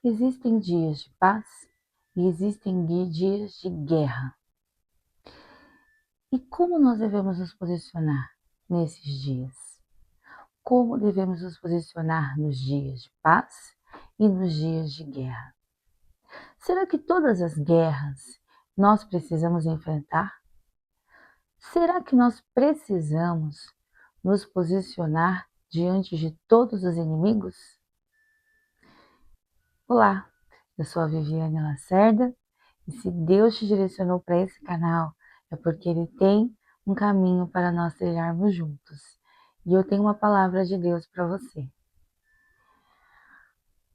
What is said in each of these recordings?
Existem dias de paz e existem dias de guerra. E como nós devemos nos posicionar nesses dias? Como devemos nos posicionar nos dias de paz e nos dias de guerra? Será que todas as guerras nós precisamos enfrentar? Será que nós precisamos nos posicionar diante de todos os inimigos? Olá, eu sou a Viviane Lacerda e se Deus te direcionou para esse canal é porque Ele tem um caminho para nós trilharmos juntos. E eu tenho uma palavra de Deus para você.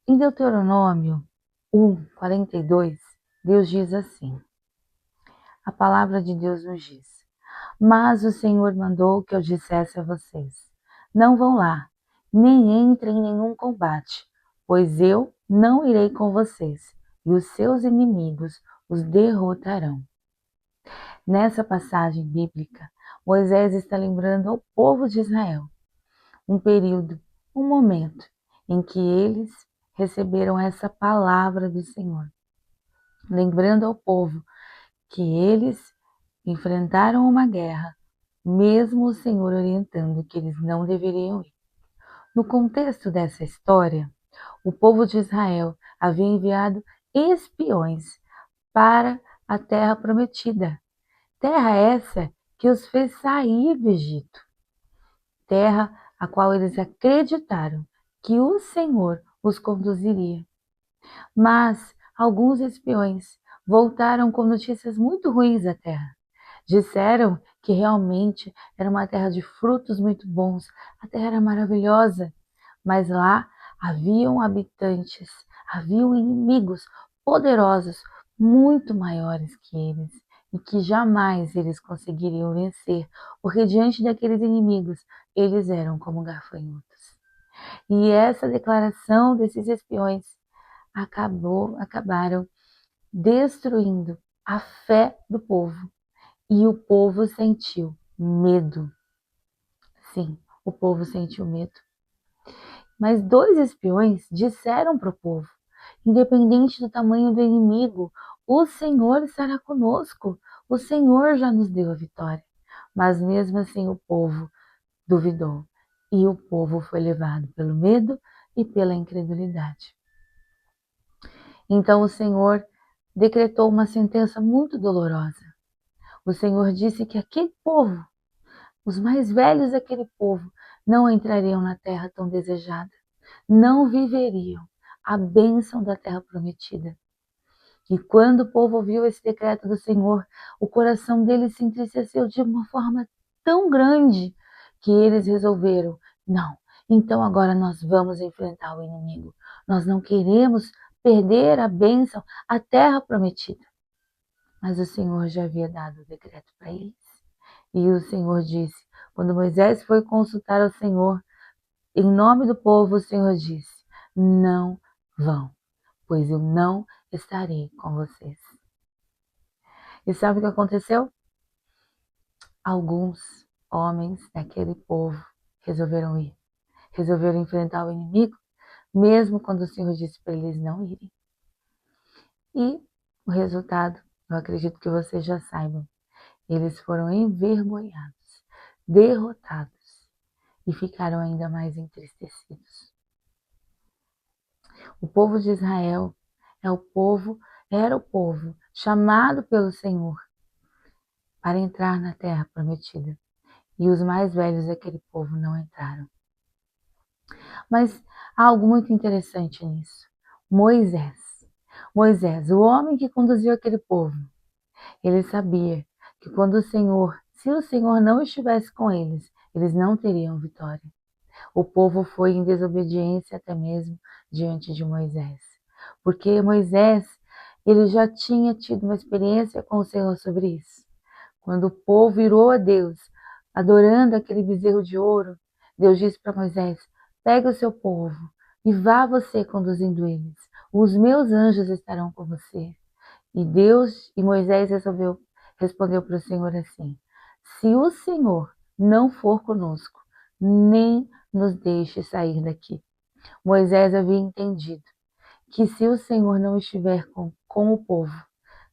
Em Deuteronômio 1:42, Deus diz assim, a palavra de Deus nos diz: Mas o Senhor mandou que eu dissesse a vocês, não vão lá, nem entrem em nenhum combate, pois eu não irei com vocês, e os seus inimigos os derrotarão. Nessa passagem bíblica, Moisés está lembrando ao povo de Israel um período, um momento em que eles receberam essa palavra do Senhor. Lembrando ao povo que eles enfrentaram uma guerra, mesmo o Senhor orientando que eles não deveriam ir. No contexto dessa história, o povo de Israel havia enviado espiões para a terra prometida. Terra essa que os fez sair do Egito. Terra a qual eles acreditaram que o Senhor os conduziria. Mas alguns espiões voltaram com notícias muito ruins da terra. Disseram que realmente era uma terra de frutos muito bons, a terra era maravilhosa, mas lá haviam habitantes, haviam inimigos poderosos, muito maiores que eles, e que jamais eles conseguiriam vencer, porque diante daqueles inimigos, eles eram como gafanhotos. E essa declaração desses espiões acabaram destruindo a fé do povo. E o povo sentiu medo. Sim, o povo sentiu medo. Mas 2 espiões disseram para o povo, independente do tamanho do inimigo, o Senhor estará conosco. O Senhor já nos deu a vitória. Mas mesmo assim o povo duvidou. E o povo foi levado pelo medo e pela incredulidade. Então o Senhor decretou uma sentença muito dolorosa. O Senhor disse que aquele povo, os mais velhos daquele povo, não entrariam na terra tão desejada, não viveriam a bênção da terra prometida. E quando o povo ouviu esse decreto do Senhor, o coração deles se entristeceu de uma forma tão grande que eles resolveram, não, então agora nós vamos enfrentar o inimigo. Nós não queremos perder a bênção, a terra prometida. Mas o Senhor já havia dado o decreto para eles. E o Senhor disse, quando Moisés foi consultar ao Senhor, em nome do povo, o Senhor disse, não vão, pois eu não estarei com vocês. E sabe o que aconteceu? Alguns homens daquele povo resolveram ir, resolveram enfrentar o inimigo, mesmo quando o Senhor disse para eles não irem. E o resultado, eu acredito que vocês já saibam, eles foram envergonhados, derrotados e ficaram ainda mais entristecidos. O povo de Israel era o povo chamado pelo Senhor para entrar na terra prometida. E os mais velhos daquele povo não entraram. Mas há algo muito interessante nisso. Moisés, o homem que conduziu aquele povo, ele sabia que se o Senhor não estivesse com eles, eles não teriam vitória. O povo foi em desobediência até mesmo diante de Moisés. Porque Moisés, ele já tinha tido uma experiência com o Senhor sobre isso. Quando o povo virou a Deus, adorando aquele bezerro de ouro, Deus disse para Moisés, pega o seu povo e vá você conduzindo eles. Os meus anjos estarão com você. E Moisés respondeu para o Senhor assim, se o Senhor não for conosco, nem nos deixe sair daqui. Moisés havia entendido que se o Senhor não estiver com o povo,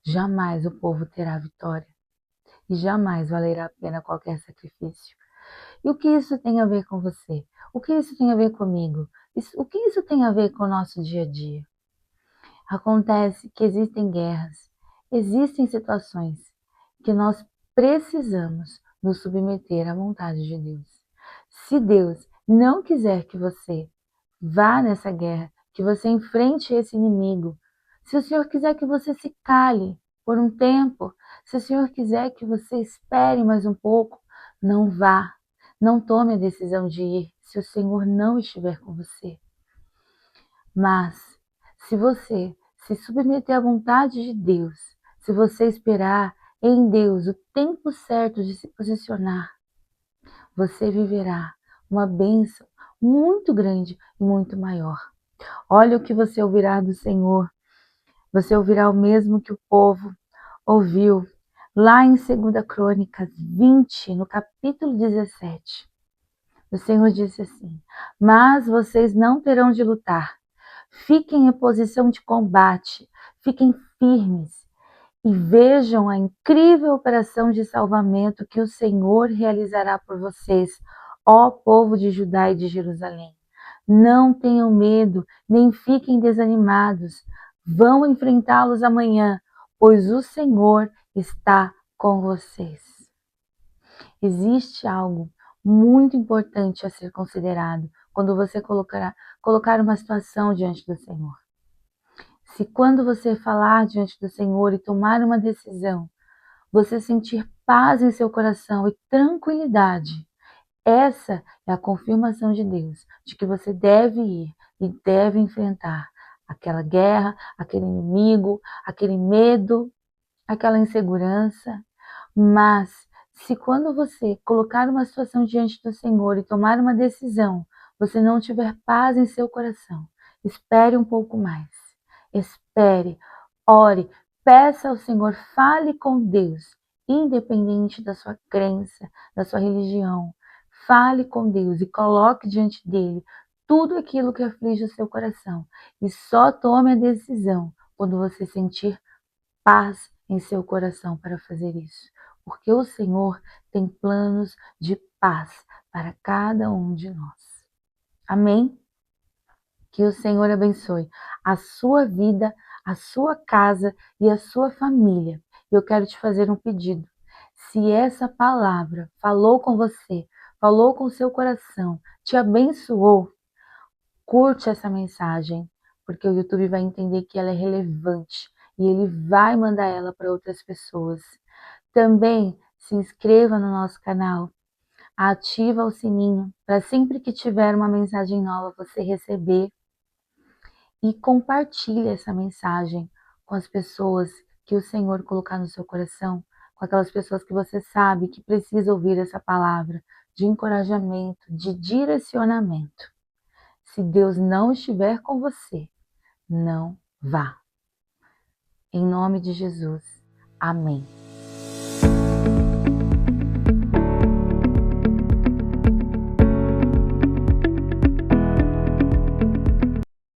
jamais o povo terá vitória e jamais valerá a pena qualquer sacrifício. E o que isso tem a ver com você? O que isso tem a ver comigo? O que isso tem a ver com o nosso dia a dia? Acontece que existem guerras, existem situações que nós precisamos nos submeter à vontade de Deus. Se Deus não quiser que você vá nessa guerra, que você enfrente esse inimigo, se o Senhor quiser que você se cale por um tempo, se o Senhor quiser que você espere mais um pouco, não vá. Não tome a decisão de ir se o Senhor não estiver com você. Mas, se você se submeter à vontade de Deus, se você esperar em Deus o tempo certo de se posicionar, você viverá uma bênção muito grande e muito maior. Olha o que você ouvirá do Senhor. Você ouvirá o mesmo que o povo ouviu lá em 2 Crônicas 20, no capítulo 17. O Senhor disse assim: mas vocês não terão de lutar. Fiquem em posição de combate, fiquem firmes e vejam a incrível operação de salvamento que o Senhor realizará por vocês, ó povo de Judá e de Jerusalém. Não tenham medo, nem fiquem desanimados. Vão enfrentá-los amanhã, pois o Senhor está com vocês. Existe algo muito importante a ser considerado quando você colocar uma situação diante do Senhor. Se quando você falar diante do Senhor e tomar uma decisão, você sentir paz em seu coração e tranquilidade, essa é a confirmação de Deus de que você deve ir e deve enfrentar aquela guerra, aquele inimigo, aquele medo, aquela insegurança. Mas se quando você colocar uma situação diante do Senhor e tomar uma decisão, você não tiver paz em seu coração, espere um pouco mais. Espere, ore, peça ao Senhor, fale com Deus, independente da sua crença, da sua religião. Fale com Deus e coloque diante dele tudo aquilo que aflige o seu coração. E só tome a decisão quando você sentir paz em seu coração para fazer isso. Porque o Senhor tem planos de paz para cada um de nós. Amém? Que o Senhor abençoe a sua vida, a sua casa e a sua família. Eu quero te fazer um pedido. Se essa palavra falou com você, falou com seu coração, te abençoou, curte essa mensagem, porque o YouTube vai entender que ela é relevante e ele vai mandar ela para outras pessoas. Também se inscreva no nosso canal, ativa o sininho para sempre que tiver uma mensagem nova você receber. E compartilhe essa mensagem com as pessoas que o Senhor colocar no seu coração, com aquelas pessoas que você sabe que precisa ouvir essa palavra de encorajamento, de direcionamento. Se Deus não estiver com você, não vá. Em nome de Jesus. Amém.